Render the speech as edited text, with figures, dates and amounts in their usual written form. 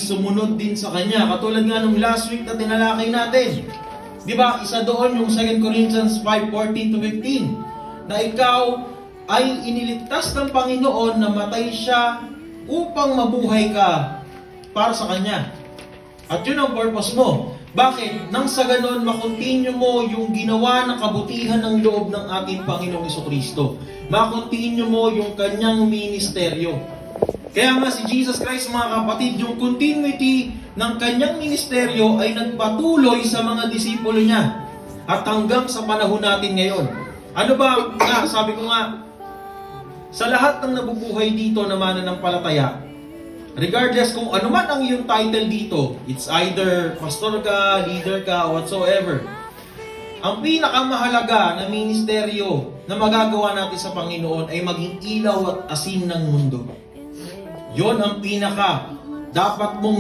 sumunod din sa Kanya. Katulad nga nung last week na tinalakay natin. Di ba? Isa doon yung 2 Corinthians 5:14-15 na ikaw ay iniligtas ng Panginoon na matay siya upang mabuhay ka para sa Kanya. At yun ang purpose mo. Bakit? Nang sa ganon, makontinue mo yung ginawa na kabutihan ng loob ng ating Panginoong Jesucristo. Makontinue mo yung Kanyang ministeryo. Kaya nga si Jesus Christ, mga kapatid, yung continuity ng Kanyang ministeryo ay nagpatuloy sa mga disipulo niya. At hanggang sa panahon natin ngayon. Ano ba? Sabi ko nga, sa lahat ng nabubuhay dito na mananampalataya, regardless kung ano man ang iyong title dito, it's either pastor ka, leader ka, whatsoever, ang pinakamahalaga na ministeryo na magagawa natin sa Panginoon ay maging ilaw at asin ng mundo. Yon ang pinaka dapat mong